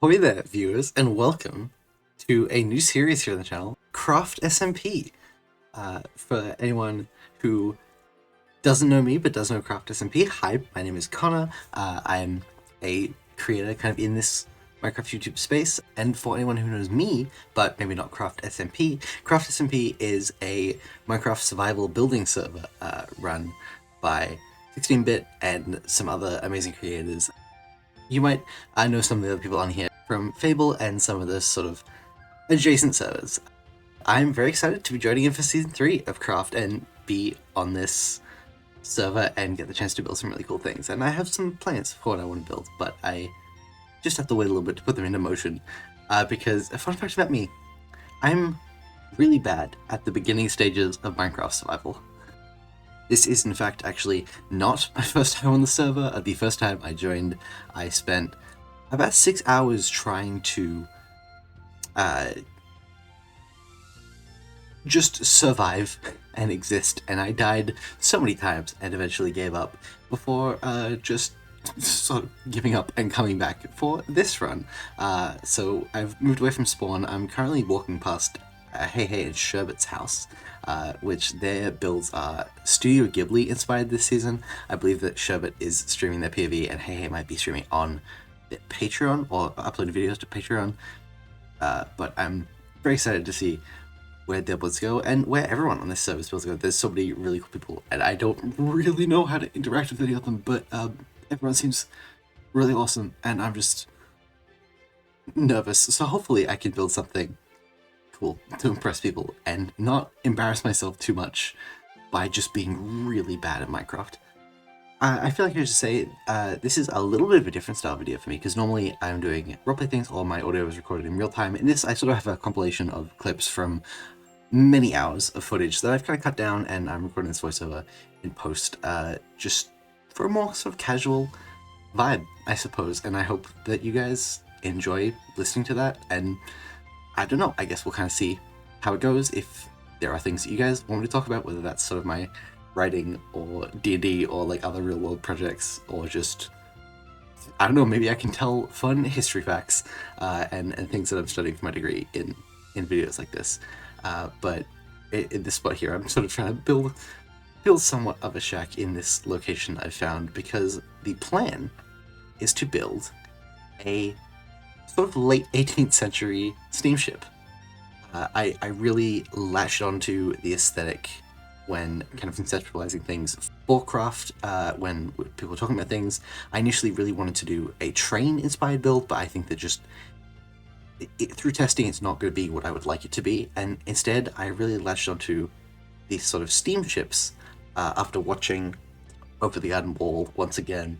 Hi there, viewers, and welcome to a new series here on the channel, Craft SMP. For anyone who doesn't know me but does know Craft SMP, hi, my name is Connor. I'm a creator kind of in this Minecraft YouTube space, and for anyone who knows me, but maybe not Craft SMP, Craft SMP is a Minecraft survival building server run by 16-bit and some other amazing creators. You might know some of the other people on here from Fable and some of the sort of adjacent servers. I'm very excited to be joining in for Season 3 of Craft and be on this server and get the chance to build some really cool things. And I have some plans for what I want to build, but I just have to wait a little bit to put them into motion. Because a fun fact about me, I'm really bad at the beginning stages of Minecraft survival. This is, in fact, actually not my first time on the server. The first time I joined, I spent about 6 hours trying to just survive and exist, and I died so many times and eventually gave up before just sort of giving up and coming back for this run. So I've moved away from spawn. I'm currently walking past Hey and Sherbet's house, which their builds are Studio Ghibli inspired this season. I believe that Sherbet is streaming their POV and Hey might be streaming on their Patreon or uploading videos to Patreon. But I'm very excited to see where their builds go and where everyone on this service builds go. There's so many really cool people, and I don't really know how to interact with any of them, but everyone seems really awesome, and I'm just nervous. So hopefully I can build something cool to impress people and not embarrass myself too much by just being really bad at Minecraft. I feel like I should say this is a little bit of a different style video for me, because normally I'm doing roleplay things, all my audio is recorded in real time. In this, I sort of have a compilation of clips from many hours of footage that I've kind of cut down, and I'm recording this voiceover in post, just for a more sort of casual vibe, I suppose. And I hope that you guys enjoy listening to that, and I don't know, I guess we'll kind of see how it goes. If there are things that you guys want me to talk about, whether that's sort of my writing or D&D or like other real world projects, or just, I don't know, maybe I can tell fun history facts and things that I'm studying for my degree in videos like this. But in this spot here, I'm sort of trying to build somewhat of a shack in this location I found, because the plan is to build a sort of late 18th century steamship. I really latched onto the aesthetic when kind of conceptualizing things for Craft, when people were talking about things. I initially really wanted to do a train-inspired build, but I think that just through testing, it's not going to be what I would like it to be, and instead I really latched onto these sort of steamships after watching Over the Garden Wall once again,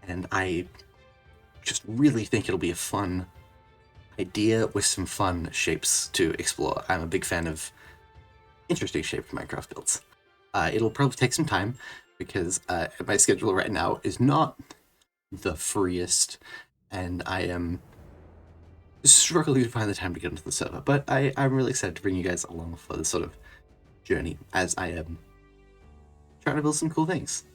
and I just really think it'll be a fun idea with some fun shapes to explore. I'm a big fan of interesting shaped Minecraft builds. It'll probably take some time, because my schedule right now is not the freest, and I am struggling to find the time to get into the server, but I'm really excited to bring you guys along for this sort of journey as I am trying to build some cool things.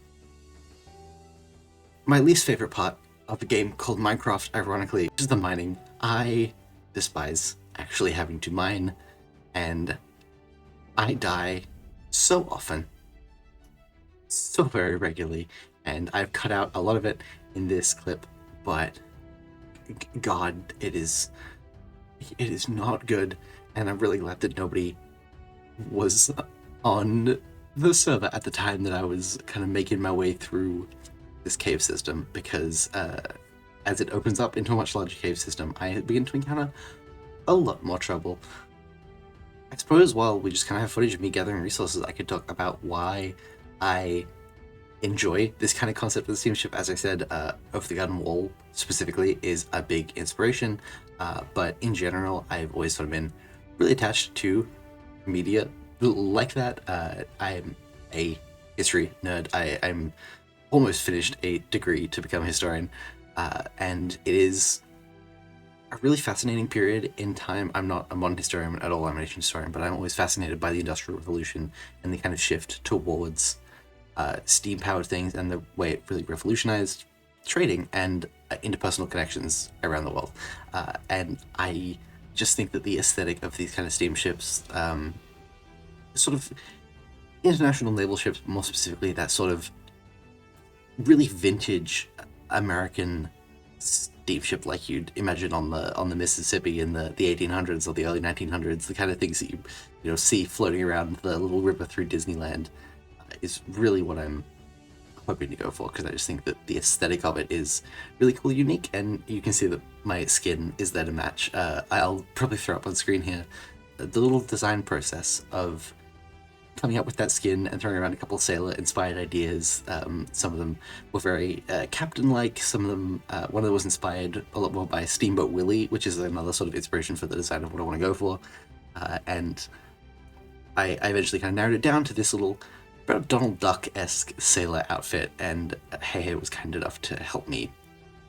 My least favorite part of a game called Minecraft, ironically, is the mining. I despise actually having to mine, and I die so often, so very regularly, and I've cut out a lot of it in this clip, but God, it is not good, and I'm really glad that nobody was on the server at the time that I was kind of making my way through this cave system, because as it opens up into a much larger cave system, I begin to encounter a lot more trouble. I suppose while we just kind of have footage of me gathering resources, I could talk about why I enjoy this kind of concept of the steamship. As I said, Over the Garden Wall specifically is a big inspiration, but in general, I've always sort of been really attached to media like that. I'm a history nerd. I'm almost finished a degree to become a historian, and it is a really fascinating period in time. I'm not a modern historian at all, I'm an ancient historian, but I'm always fascinated by the Industrial Revolution and the kind of shift towards steam-powered things and the way it really revolutionized trading. And interpersonal connections around the world. And I just think that the aesthetic of these kind of steamships, sort of international naval ships, more specifically, that sort of really vintage American steamship like you'd imagine on the Mississippi in the 1800s or the early 1900s, the kind of things that you see floating around the little river through Disneyland, is really what I'm hoping to go for, because I just think that the aesthetic of it is really cool, unique, and you can see that my skin is there to match. I'll probably throw up on screen here the little design process of coming up with that skin and throwing around a couple of sailor-inspired ideas. Some of them were very captain-like. Some of them, one of them was inspired a lot more by Steamboat Willie, which is another sort of inspiration for the design of what I want to go for. And I eventually kind of narrowed it down to this little Donald Duck-esque sailor outfit, and Hey was kind enough to help me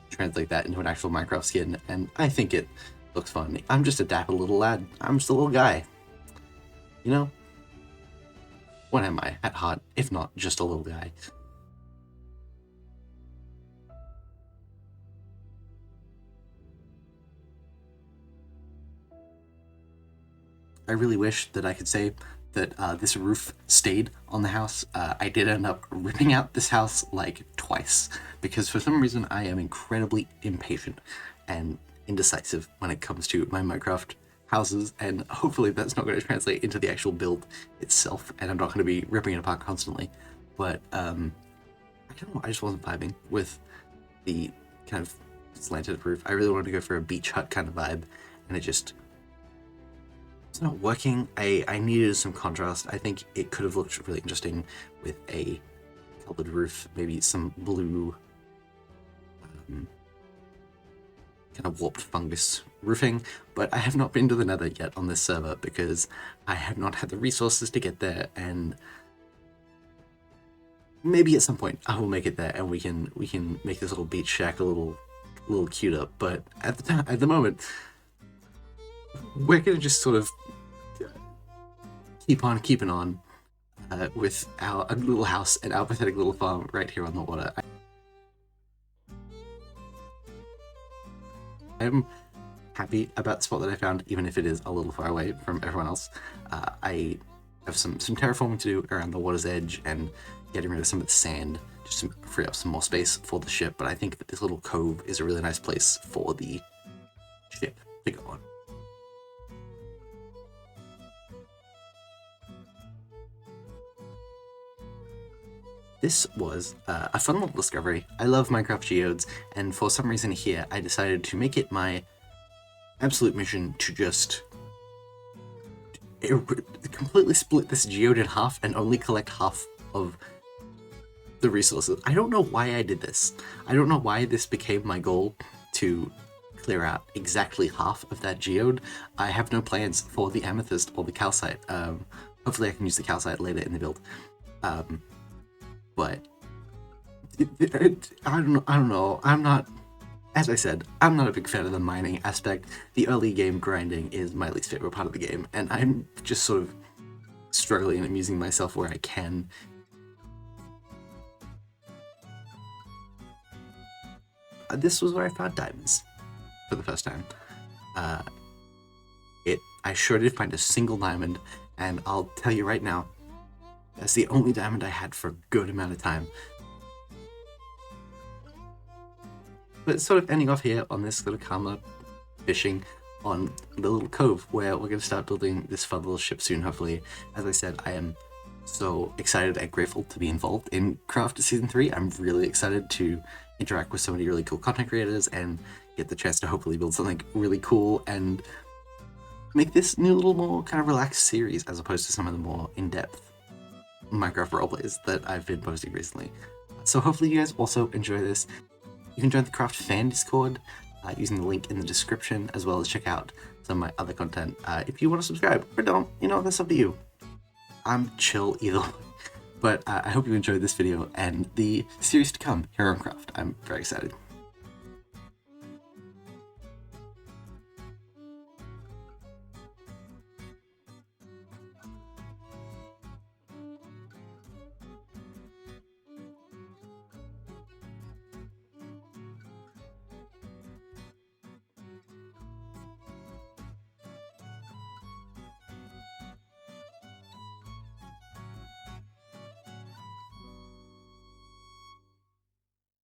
translate that into an actual Minecraft skin, and I think it looks fun. I'm just a dapper little lad. I'm just a little guy. You know? What am I, at heart, if not just a little guy? I really wish that I could say that this roof stayed on the house. I did end up ripping out this house like twice, because for some reason I am incredibly impatient and indecisive when it comes to my Minecraft houses, and hopefully that's not going to translate into the actual build itself, and I'm not going to be ripping it apart constantly. But I don't know, I just wasn't vibing with the kind of slanted roof. I really wanted to go for a beach hut kind of vibe, and it's not working. I needed some contrast. I think it could have looked really interesting with a colored roof, maybe some blue kind of warped fungus roofing, but I have not been to the Nether yet on this server because I have not had the resources to get there, and maybe at some point I will make it there and we can make this little beach shack a little cuter. But at the moment, we're gonna just sort of keep on keeping on with our little house and our pathetic little farm right here on the water. I'm happy about the spot that I found, even if it is a little far away from everyone else. I have some terraforming to do around the water's edge and getting rid of some of the sand just to free up some more space for the ship, but I think that this little cove is a really nice place for the ship to go on. This was a fun little discovery. I love Minecraft geodes, and for some reason here I decided to make it my absolute mission to just completely split this geode in half and only collect half of the resources. I don't know why I did this. I don't know why this became my goal, to clear out exactly half of that geode. I have no plans for the amethyst or the calcite. Hopefully I can use the calcite later in the build. But I don't know. I'm not, as I said, I'm not a big fan of the mining aspect. The early game grinding is my least favorite part of the game, and I'm just sort of struggling and amusing myself where I can. This was where I found diamonds for the first time. I sure did find a single diamond, and I'll tell you right now, that's the only diamond I had for a good amount of time. But sort of ending off here on this little calmer fishing on the little cove, where we're going to start building this fun little ship soon, hopefully. As I said, I am so excited and grateful to be involved in Craft Season 3. I'm really excited to interact with so many really cool content creators and get the chance to hopefully build something really cool and make this new little more kind of relaxed series as opposed to some of the more in-depth Minecraft roleplays that I've been posting recently. So hopefully you guys also enjoy this. You can join the Craft fan Discord using the link in the description, as well as check out some of my other content. If you want to subscribe or don't, that's up to you. I'm chill either way. But I hope you enjoyed this video and the series to come here on Craft. I'm very excited.